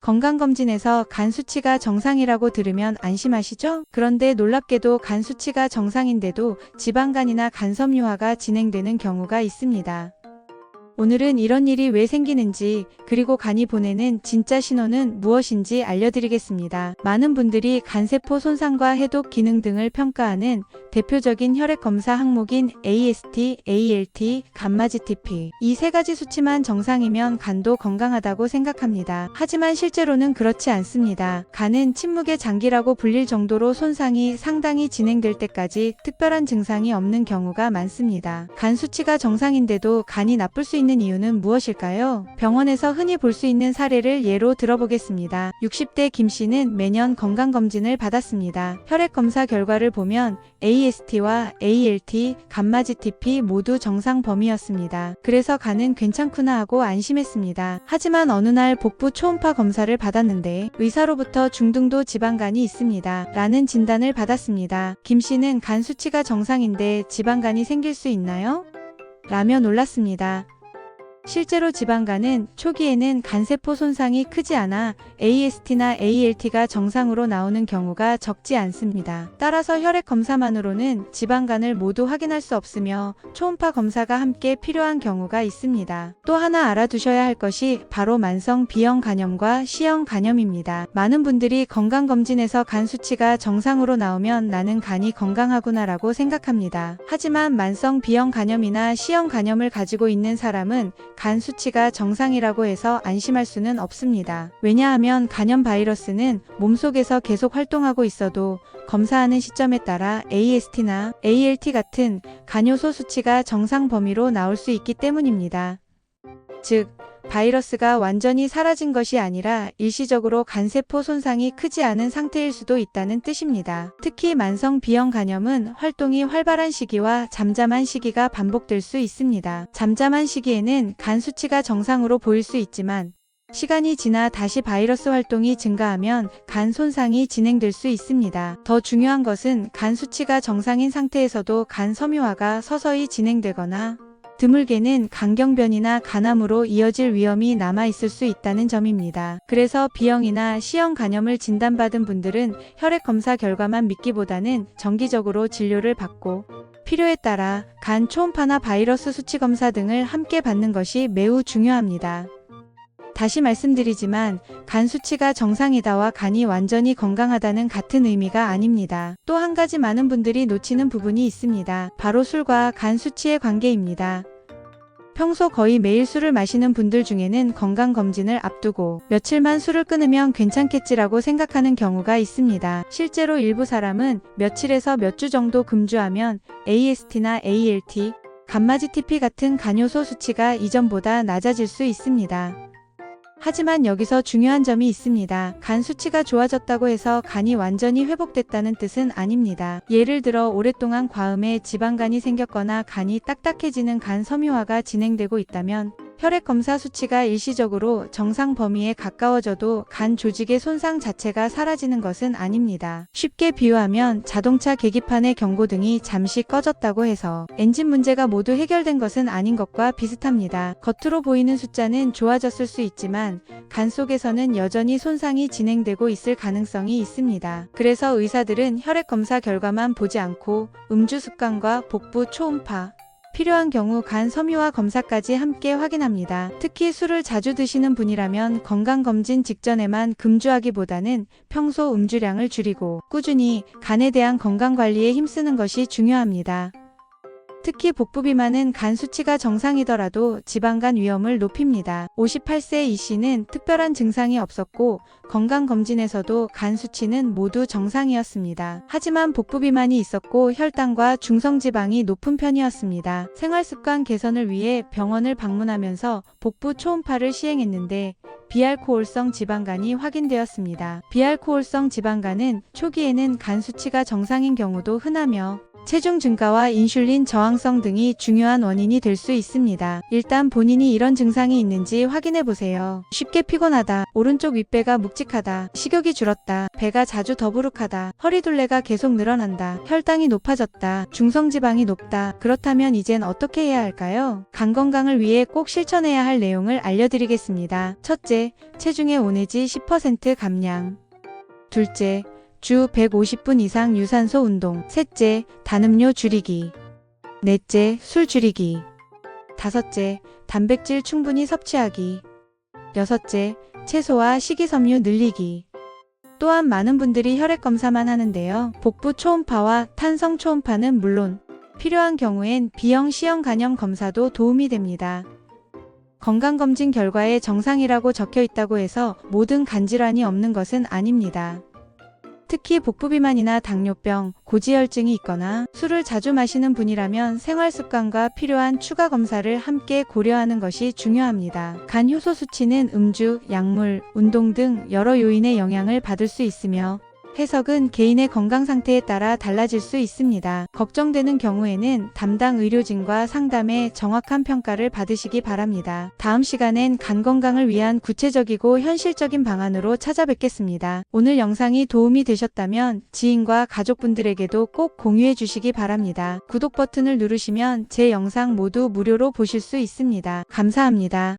건강검진에서 간 수치가 정상이라고 들으면 안심하시죠? 그런데 놀랍게도 간 수치가 정상인데도 지방간이나 간섬유화가 진행되는 경우가 있습니다. 오늘은 이런 일이 왜 생기는지, 그리고 간이 보내는 진짜 신호는 무엇인지 알려드리겠습니다. 많은 분들이 간세포 손상과 해독 기능 등을 평가하는 대표적인 혈액검사 항목인 AST, ALT, 감마GTP 이 세 가지 수치만 정상이면 간도 건강하다고 생각합니다. 하지만 실제로는 그렇지 않습니다. 간은 침묵의 장기라고 불릴 정도로 손상이 상당히 진행될 때까지 특별한 증상이 없는 경우가 많습니다. 간 수치가 정상인데도 간이 나쁠 수 있는 이유는 무엇일까요? 병원에서 흔히 볼 수 있는 사례를 예로 들어보겠습니다. 60대 김 씨는 매년 건강검진을 받았습니다. 혈액검사 결과를 보면 AST와 ALT, 감마GTP 모두 정상 범위였습니다. 그래서 간은 괜찮구나 하고 안심했습니다. 하지만 어느 날 복부 초음파 검사를 받았는데 의사로부터 중등도 지방간이 있습니다. 라는 진단을 받았습니다. 김 씨는 간 수치가 정상인데 지방간이 생길 수 있나요? 라며 놀랐습니다. 실제로 지방간은 초기에는 간세포 손상이 크지 않아 AST나 ALT가 정상으로 나오는 경우가 적지 않습니다. 따라서 혈액 검사만으로는 지방간을 모두 확인할 수 없으며 초음파 검사가 함께 필요한 경우가 있습니다. 또 하나 알아두셔야 할 것이 바로 만성 B형 간염과 C형 간염입니다. 많은 분들이 건강검진에서 간 수치가 정상으로 나오면 나는 간이 건강하구나라고 생각합니다. 하지만 만성 B형 간염이나 C형 간염을 가지고 있는 사람은 간 수치가 정상이라고 해서 안심할 수는 없습니다. 왜냐하면 간염 바이러스는 몸속에서 계속 활동하고 있어도 검사하는 시점에 따라 AST나 ALT 같은 간요소 수치가 정상 범위로 나올 수 있기 때문입니다. 즉, 바이러스가 완전히 사라진 것이 아니라 일시적으로 간세포 손상이 크지 않은 상태일 수도 있다는 뜻입니다. 특히 만성 B형 간염은 활동이 활발한 시기와 잠잠한 시기가 반복될 수 있습니다. 잠잠한 시기에는 간 수치가 정상으로 보일 수 있지만 시간이 지나 다시 바이러스 활동이 증가하면 간 손상이 진행될 수 있습니다. 더 중요한 것은 간 수치가 정상인 상태에서도 간 섬유화가 서서히 진행되거나 드물게는 간경변이나 간암으로 이어질 위험이 남아있을 수 있다는 점입니다. 그래서 B형이나 C형 간염을 진단받은 분들은 혈액검사 결과만 믿기보다는 정기적으로 진료를 받고 필요에 따라 간 초음파나 바이러스 수치 검사 등을 함께 받는 것이 매우 중요합니다. 다시 말씀드리지만 간 수치가 정상이다와 간이 완전히 건강하다는 같은 의미가 아닙니다. 또 한 가지 많은 분들이 놓치는 부분이 있습니다. 바로 술과 간 수치의 관계입니다. 평소 거의 매일 술을 마시는 분들 중에는 건강검진을 앞두고 며칠만 술을 끊으면 괜찮겠지라고 생각하는 경우가 있습니다. 실제로 일부 사람은 며칠에서 몇 주 정도 금주하면 AST나 ALT, 감마GTP 같은 간요소 수치가 이전보다 낮아질 수 있습니다. 하지만 여기서 중요한 점이 있습니다. 간 수치가 좋아졌다고 해서 간이 완전히 회복됐다는 뜻은 아닙니다. 예를 들어 오랫동안 과음에 지방간이 생겼거나 간이 딱딱해지는 간 섬유화가 진행되고 있다면 혈액검사 수치가 일시적으로 정상 범위에 가까워져도 간 조직의 손상 자체가 사라지는 것은 아닙니다. 쉽게 비유하면 자동차 계기판의 경고등이 잠시 꺼졌다고 해서 엔진 문제가 모두 해결된 것은 아닌 것과 비슷합니다. 겉으로 보이는 숫자는 좋아졌을 수 있지만 간 속에서는 여전히 손상이 진행되고 있을 가능성이 있습니다. 그래서 의사들은 혈액검사 결과만 보지 않고 음주 습관과 복부 초음파, 필요한 경우 간 섬유화 검사까지 함께 확인합니다. 특히 술을 자주 드시는 분이라면 건강검진 직전에만 금주하기보다는 평소 음주량을 줄이고 꾸준히 간에 대한 건강관리에 힘쓰는 것이 중요합니다. 특히 복부 비만은 간 수치가 정상이더라도 지방간 위험을 높입니다. 58세 이 씨는 특별한 증상이 없었고 건강검진에서도 간 수치는 모두 정상이었습니다. 하지만 복부 비만이 있었고 혈당과 중성지방이 높은 편이었습니다. 생활습관 개선을 위해 병원을 방문하면서 복부 초음파를 시행했는데 비알코올성 지방간이 확인되었습니다. 비알코올성 지방간은 초기에는 간 수치가 정상인 경우도 흔하며 체중 증가와 인슐린 저항성 등이 중요한 원인이 될 수 있습니다. 일단 본인이 이런 증상이 있는지 확인해 보세요. 쉽게 피곤하다, 오른쪽 윗배가 묵직하다, 식욕이 줄었다, 배가 자주 더부룩하다, 허리둘레가 계속 늘어난다, 혈당이 높아졌다, 중성지방이 높다. 그렇다면 이젠 어떻게 해야 할까요? 간 건강을 위해 꼭 실천해야 할 내용을 알려드리겠습니다. 첫째, 체중의 5 내지 10% 감량. 둘째, 주 150분 이상 유산소 운동. 셋째, 단음료 줄이기. 넷째, 술 줄이기. 다섯째, 단백질 충분히 섭취하기. 여섯째, 채소와 식이섬유 늘리기. 또한 많은 분들이 혈액 검사만 하는데요. 복부 초음파와 탄성 초음파는 물론 필요한 경우엔 B형, C형 간염 검사도 도움이 됩니다. 건강검진 결과에 정상이라고 적혀 있다고 해서 모든 간질환이 없는 것은 아닙니다. 특히 복부 비만이나 당뇨병, 고지혈증이 있거나 술을 자주 마시는 분이라면 생활 습관과 필요한 추가 검사를 함께 고려하는 것이 중요합니다. 간 효소 수치는 음주, 약물, 운동 등 여러 요인의 영향을 받을 수 있으며 해석은 개인의 건강 상태에 따라 달라질 수 있습니다. 걱정되는 경우에는 담당 의료진과 상담해 정확한 평가를 받으시기 바랍니다. 다음 시간엔 간 건강을 위한 구체적이고 현실적인 방안으로 찾아뵙겠습니다. 오늘 영상이 도움이 되셨다면 지인과 가족분들에게도 꼭 공유해 주시기 바랍니다. 구독 버튼을 누르시면 제 영상 모두 무료로 보실 수 있습니다. 감사합니다.